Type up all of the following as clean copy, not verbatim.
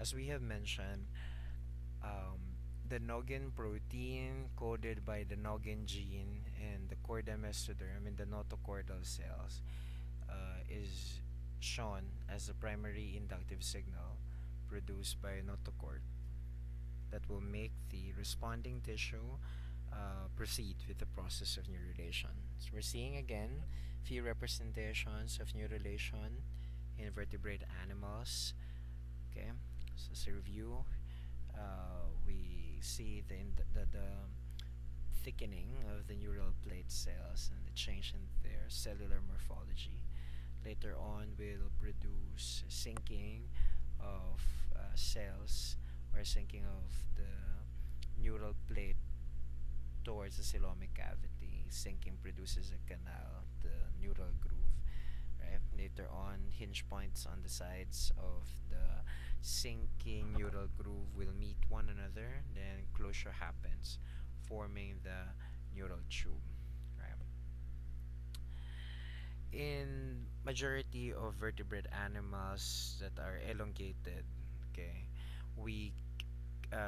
as we have mentioned, the noggin protein coded by the noggin gene and the chorda mesoderm in the notochordal cells is shown as the primary inductive signal produced by a notochord that will make the responding tissue proceed with the process of neurulation. So we're seeing again few representations of neurulation in vertebrate animals. Okay, so as a review, we see the thickening of the neural plate cells and the change in their cellular morphology. Later on, we'll produce sinking of cells or sinking of the neural plate towards the coelomic cavity. Sinking produces a canal, the neural groove. Right? Later on, hinge points on the sides of the sinking neural groove will meet one another, then closure happens, forming the neural tube. Right? In majority of vertebrate animals that are elongated, okay, we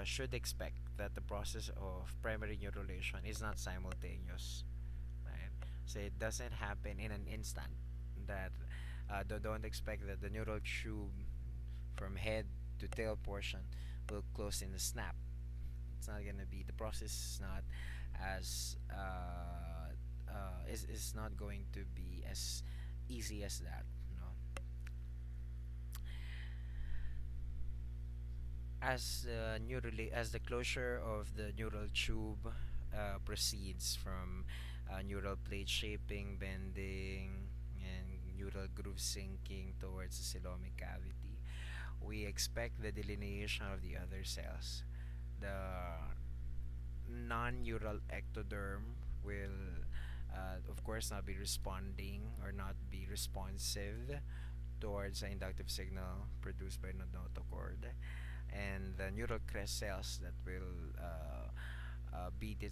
should expect that the process of primary neurulation is not simultaneous, right? So it doesn't happen in an instant. That don't expect that the neural tube from head to tail portion will close in a snap. It's not gonna be, the process is not as is not going to be as easy as that. No, as the closure of the neural tube proceeds from neural plate shaping, bending, and neural groove sinking towards the coelomic cavity, we expect the delineation of the other cells. The non-neural ectoderm will, of course, not be responding or not be responsive towards the inductive signal produced by the notochord, and the neural crest cells that will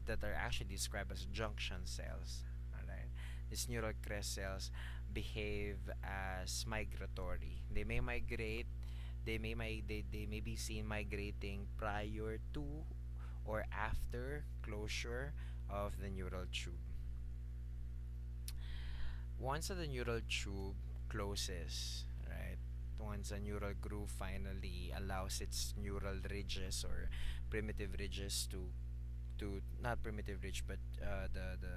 that are actually described as junction cells. Alright, these neural crest cells behave as migratory. They may migrate. They may be seen migrating prior to or after closure of the neural tube. Once the neural tube closes, right, once a neural groove finally allows its neural ridges or primitive ridges to not primitive ridge but the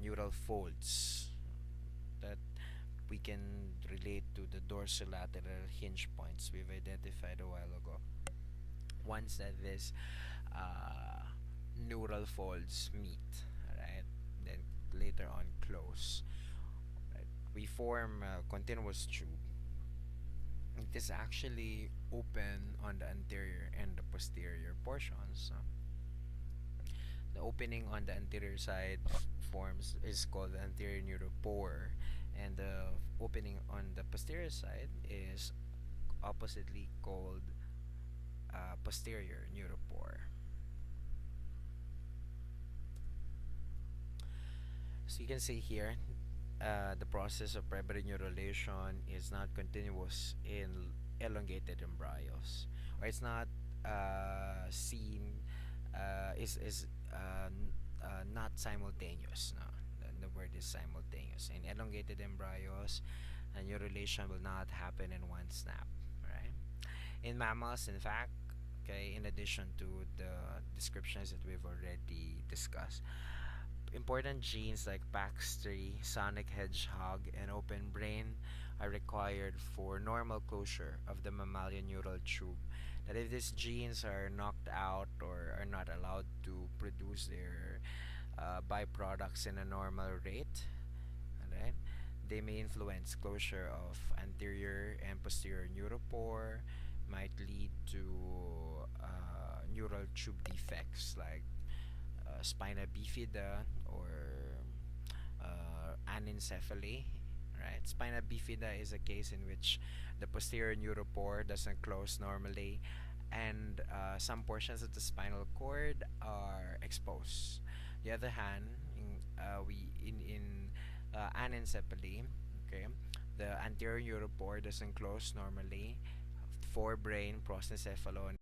neural folds that we can relate to the dorsolateral hinge points we've identified a while ago. Once that this neural folds meet, right, then later on close, right, we form a continuous tube. It is actually open on the anterior and the posterior portions. The opening on the anterior side forms is called the anterior neuropore, and the opening on the posterior side is oppositely called posterior neuropore. So you can see here, the process of primary neurulation is not continuous in elongated embryos, or it's not seen is not simultaneous. No, the word is simultaneous. In elongated embryos, neurulation will not happen in one snap. Right? In mammals, in fact, okay, in addition to the descriptions that we've already discussed, important genes like PAX3, sonic hedgehog, and open brain are required for normal closure of the mammalian neural tube. That if these genes are knocked out or are not allowed to produce their byproducts in a normal rate, alright, they may influence closure of anterior and posterior neuropore, might lead to neural tube defects like spina bifida or anencephaly. Right, spina bifida is a case in which the posterior neuropore doesn't close normally, and some portions of the spinal cord are exposed. The other hand, in anencephaly, okay, the anterior neuropore doesn't close normally. forebrain, prosencephalon,